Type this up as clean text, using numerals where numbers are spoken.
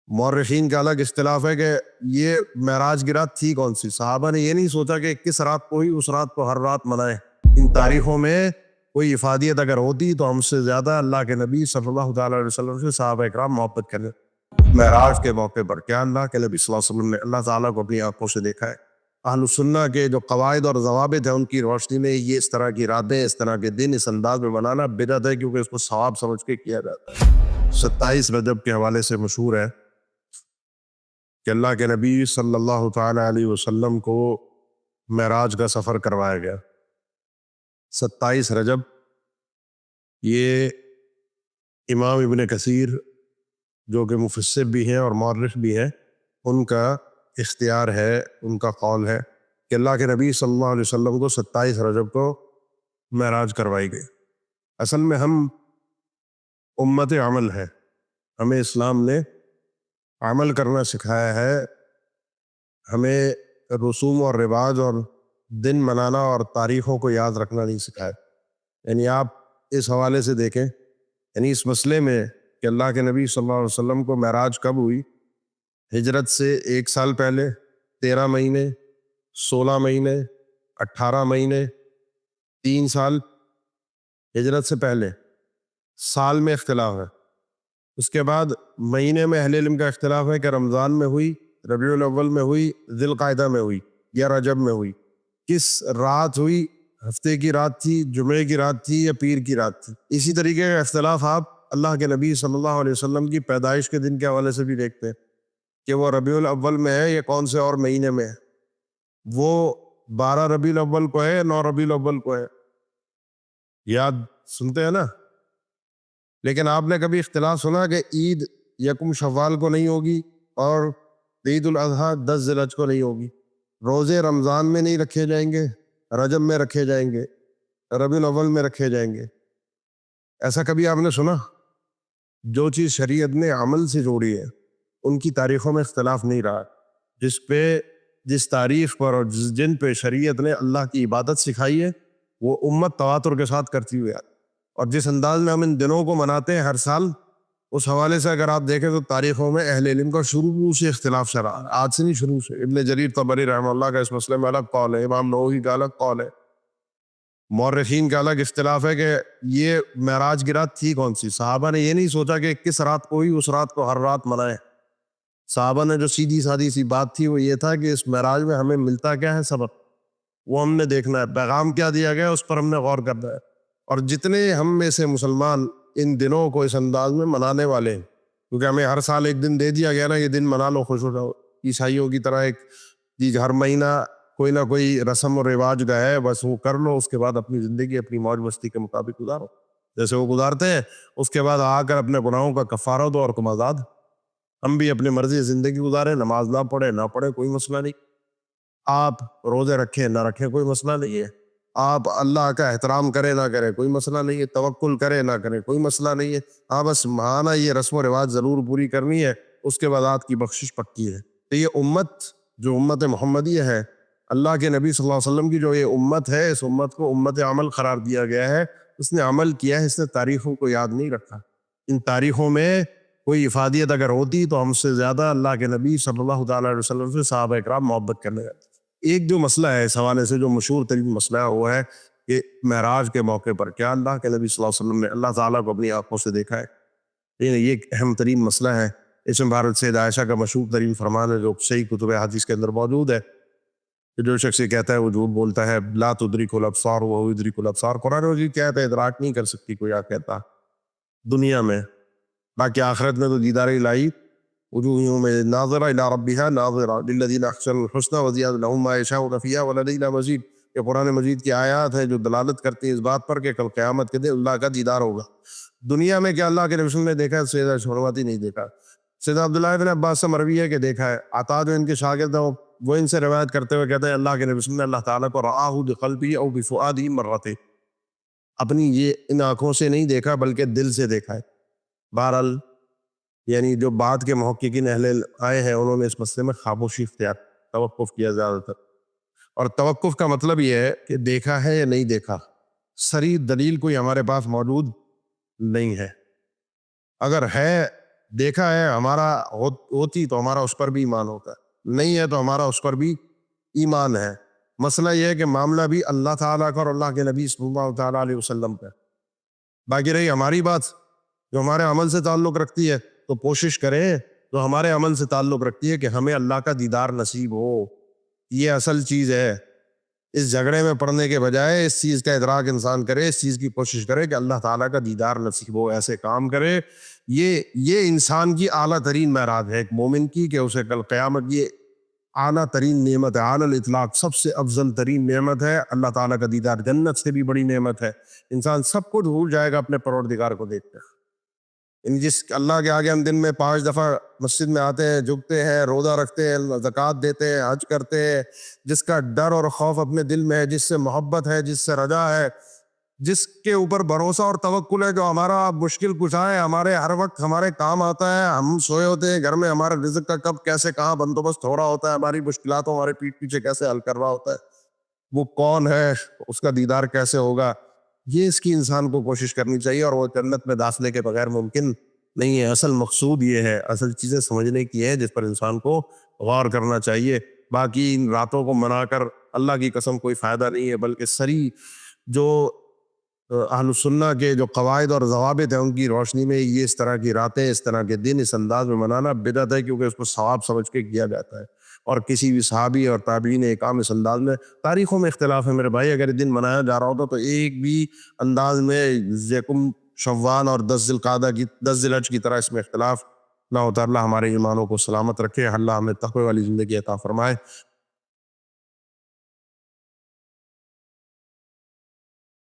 مورخین کا الگ اختلاف ہے کہ یہ معراج کی رات تھی کون سی. صحابہ نے یہ نہیں سوچا کہ کس رات کو ہی اس رات کو ہر رات منائیں. ان تاریخوں میں کوئی افادیت اگر ہوتی تو ہم سے زیادہ اللہ کے نبی صلی اللہ تعالیٰ علیہ وسلم سے صحابہ اکرام محبت کریں. معراج کے موقع پر کیا اللہ کے نبی صلی اللہ علیہ وسلم نے اللہ تعالیٰ کو اپنی آنکھوں سے دیکھا ہے. اہل السنہ کے جو قواعد اور ضوابط ہیں ان کی روشنی میں یہ اس طرح کی راتیں، اس طرح کے دن اس انداز میں منانا بدعت ہے، کیونکہ اس کو ثواب سمجھ کے کیا جاتا ہے. 27 رجب کے حوالے سے مشہور ہے کہ اللہ کے نبی صلی اللہ تعالیٰ علیہ وسلم کو معراج کا سفر کروایا گیا. 27 رجب یہ امام ابن کثیر جو کہ مفسر بھی ہیں اور مورخ بھی ہیں، ان کا اختیار ہے، ان کا قول ہے کہ اللہ کے نبی صلی اللہ علیہ وسلم کو 27 رجب کو معراج کروائی گئی. اصل میں ہم امت عمل ہے، ہمیں اسلام نے عمل کرنا سکھایا ہے، ہمیں رسوم اور رواج اور دن منانا اور تاریخوں کو یاد رکھنا نہیں سکھایا. یعنی آپ اس حوالے سے دیکھیں، یعنی اس مسئلے میں کہ اللہ کے نبی صلی اللہ علیہ وسلم کو معراج کب ہوئی، ہجرت سے 1 سال پہلے، 13 مہینے، 16 مہینے، 18 مہینے، 3 سال ہجرت سے پہلے. سال میں اختلاف ہے. اس کے بعد مہینے میں اہل علم کا اختلاف ہے کہ رمضان میں ہوئی، ربیع الاول میں ہوئی، ذی القعدہ میں ہوئی یا رجب میں ہوئی. کس رات ہوئی، ہفتے کی رات تھی، جمعے کی رات تھی یا پیر کی رات تھی. اسی طریقے کا اختلاف آپ اللہ کے نبی صلی اللہ علیہ وسلم کی پیدائش کے دن کے حوالے سے بھی دیکھتے ہیں کہ وہ ربیع الاول میں ہے یا کون سے اور مہینے میں ہے. وہ 12 ربیع الاول کو ہے، 9 ربیع الاول کو ہے. یاد سنتے ہیں نا. لیکن آپ نے کبھی اختلاف سنا کہ عید یکم شوال کو نہیں ہوگی اور عید الاضحیٰ 10 ذی الحجہ کو نہیں ہوگی؟ روزے رمضان میں نہیں رکھے جائیں گے، رجب میں رکھے جائیں گے، ربیع الاول میں رکھے جائیں گے؟ ایسا کبھی آپ نے سنا؟ جو چیز شریعت نے عمل سے جوڑی ہے ان کی تاریخوں میں اختلاف نہیں رہا. جس تاریخ پر اور جس دن پہ شریعت نے اللہ کی عبادت سکھائی ہے وہ امت تواتر کے ساتھ کرتی ہوئی آتی. اور جس انداز میں ہم ان دنوں کو مناتے ہیں ہر سال، اس حوالے سے اگر آپ دیکھیں تو تاریخوں میں اہل علم کا شروع سے اختلاف چلا، آج سے نہیں، شروع سے. ابن جریر طبری رحمہ اللہ کا اس مسئلے میں الگ قول ہے، امام نووی کا الگ قول ہے، مورخین کا الگ اختلاف ہے کہ یہ معراج کی رات تھی کون سی. صحابہ نے یہ نہیں سوچا کہ کس رات کو ہی اس رات کو ہر رات منائیں. صحابہ نے جو سیدھی سادی سی بات تھی وہ یہ تھا کہ اس معراج میں ہمیں ملتا کیا ہے سبق، وہ ہم نے دیکھنا ہے. پیغام کیا دیا گیا اس پر ہم نے غور کرنا ہے. اور جتنے ہم میں سے مسلمان ان دنوں کو اس انداز میں منانے والے ہیں، کیونکہ ہمیں ہر سال ایک دن دے دیا گیا نا، یہ دن منا لو، خوش ہو جاؤ. عیسائیوں کی طرح ایک چیز ہر مہینہ کوئی نہ کوئی رسم و رواج کا ہے، بس وہ کر لو، اس کے بعد اپنی زندگی اپنی موج مستی کے مطابق گزارو جیسے وہ گزارتے ہیں. اس کے بعد آ کر اپنے گناہوں کا کفارہ دو اور تم آزاد. ہم بھی اپنی مرضی سے زندگی گزاریں، نماز نہ پڑھیں نہ پڑھیں کوئی مسئلہ نہیں. آپ روزے رکھیں نہ رکھیں کوئی مسئلہ نہیں ہے. آپ اللہ کا احترام کریں نہ کریں کوئی مسئلہ نہیں ہے. توکل کریں نہ کریں کوئی مسئلہ نہیں ہے. ہاں بس مانا یہ رسم و رواج ضرور پوری کرنی ہے، اس کے بعد آپ کی بخشش پکی ہے. تو یہ امت جو امت محمدیہ ہے، اللہ کے نبی صلی اللہ علیہ وسلم کی جو یہ امت ہے، اس امت کو امت عمل قرار دیا گیا ہے. اس نے عمل کیا ہے، اس نے تاریخوں کو یاد نہیں رکھا. ان تاریخوں میں کوئی افادیت اگر ہوتی تو ہم سے زیادہ اللہ کے نبی صلی اللہ تعالیٰ علیہ وسلم سے صحابہ اکرام محبت کرنے لگے. ایک جو مسئلہ ہے اس حوالے سے جو مشہور ترین مسئلہ ہے وہ ہے کہ معراج کے موقع پر کیا اللہ کے نبی صلی اللہ علیہ وسلم نے اللہ تعالیٰ کو اپنی آنکھوں سے دیکھا ہے؟ یہ ایک اہم ترین مسئلہ ہے. اس میں بھارت سے عائشہ کا مشہور ترین فرمان ہے جو صحیح کتب حدیث کے اندر موجود ہے کہ جو شخص یہ کہتا ہے وہ جھوٹ بولتا ہے. لا تدرک الابصار وهو يدرك الابصار. قرآن مجید کہتا ہے ادراک نہیں کر سکتی کوئی آ کہتا دنیا میں، باقی آخرت میں تو دیدار الہی. وجوہ یوم ناظرہ الی ربها ناظرہ للذین احسنوا الحسنی وزیادہ لہم ما یشاؤون فیہا ولدینا مزید. یہ قرآن مجید کی آیات ہیں جو دلالت کرتی ہیں اس بات پر کہ کل قیامت کے دن اللہ کا دیدار ہوگا. دنیا میں کیا اللہ کے رسول نے دیکھا ہے؟ سیدہ شہرواتی نہیں دیکھا. سیدہ عبداللہ بن عباس سے مروی ہے کہ دیکھا ہے. عطا جو ان کے شاگرد ہیں وہ ان سے روایت کرتے ہوئے کہتے ہیں اللہ کے رسول نے اللہ تعالیٰ کو رآہ بقلبہ او بفؤادہ مرتين، اپنی یہ ان آنکھوں سے نہیں دیکھا بلکہ دل سے دیکھا ہے. بہرحال یعنی جو بعد کے محققین اہل آئے ہیں انہوں نے اس مسئلے میں خاموشی اختیار، توقف کیا زیادہ تر. اور توقف کا مطلب یہ ہے کہ دیکھا ہے یا نہیں دیکھا، صریح دلیل کوئی ہمارے پاس موجود نہیں ہے. اگر ہے دیکھا ہے ہمارا ہوتی تو ہمارا اس پر بھی ایمان ہوتا ہے، نہیں ہے تو ہمارا اس پر بھی ایمان ہے۔ مسئلہ یہ ہے کہ معاملہ بھی اللہ تعالیٰ کا اور اللہ کے نبی صلی اللہ تعالیٰ علیہ وسلم کا۔ باقی رہی ہماری بات جو ہمارے عمل سے تعلق رکھتی ہے، تو کوشش کریں جو ہمارے عمل سے تعلق رکھتی ہے کہ ہمیں اللہ کا دیدار نصیب ہو، یہ اصل چیز ہے۔ اس جھگڑے میں پڑنے کے بجائے اس چیز کا ادراک انسان کرے، اس چیز کی کوشش کرے کہ اللہ تعالیٰ کا دیدار نصیب ہو، ایسے کام کرے۔ یہ انسان کی اعلیٰ ترین معراج ہے ایک مومن کی، کہ اسے کل قیامت یہ اعلیٰ ترین نعمت ہے، اعلیٰ الاطلاق سب سے افضل ترین نعمت ہے اللہ تعالیٰ کا دیدار، جنت سے بھی بڑی نعمت ہے۔ انسان سب کچھ بھول جائے گا اپنے پروردگار کو دیکھ کر۔ جس اللہ کے آگے ہم دن میں 5 دفعہ مسجد میں آتے ہیں، جھکتے ہیں، روزہ رکھتے ہیں، زکوٰۃ دیتے ہیں، حج کرتے ہیں، جس کا ڈر اور خوف اپنے دل میں ہے، جس سے محبت ہے، جس سے رجا ہے، جس کے اوپر بھروسہ اور توکل ہے، جو ہمارا مشکل کشا ہے، ہمارے ہر وقت ہمارے کام آتا ہے، ہم سوئے ہوتے ہیں گھر میں، ہمارے رزق کا کب کیسے کہاں بندوبست ہو رہا ہوتا ہے، ہماری مشکلات کو ہمارے پیٹھ پیچھے کیسے حل کر رہا ہوتا ہے، وہ کون ہے، اس کا دیدار کیسے ہوگا، یہ اس کی انسان کو کوشش کرنی چاہیے، اور وہ جنت میں داخلے کے بغیر ممکن نہیں ہے۔ اصل مقصود یہ ہے، اصل چیزیں سمجھنے کی ہے جس پر انسان کو غور کرنا چاہیے۔ باقی ان راتوں کو منا کر اللہ کی قسم کوئی فائدہ نہیں ہے، بلکہ سری جو اہل سنہ کے جو قواعد اور ضوابط ہیں ان کی روشنی میں یہ اس طرح کی راتیں، اس طرح کے دن اس انداز میں منانا بدعت ہے، کیونکہ اس کو ثواب سمجھ کے کیا جاتا ہے، اور کسی بھی صحابی اور تابعین نے کام اس انداز میں، تاریخوں میں اختلاف ہے میرے بھائی، اگر یہ دن منایا جا رہا ہوتا تو ایک بھی انداز میں ذیکم شوال اور 10 ذی الحج کی طرح اس میں اختلاف نہ ہوتا۔ اللہ ہمارے ایمانوں کو سلامت رکھے، اللہ ہمیں تقوی والی زندگی عطا فرمائے۔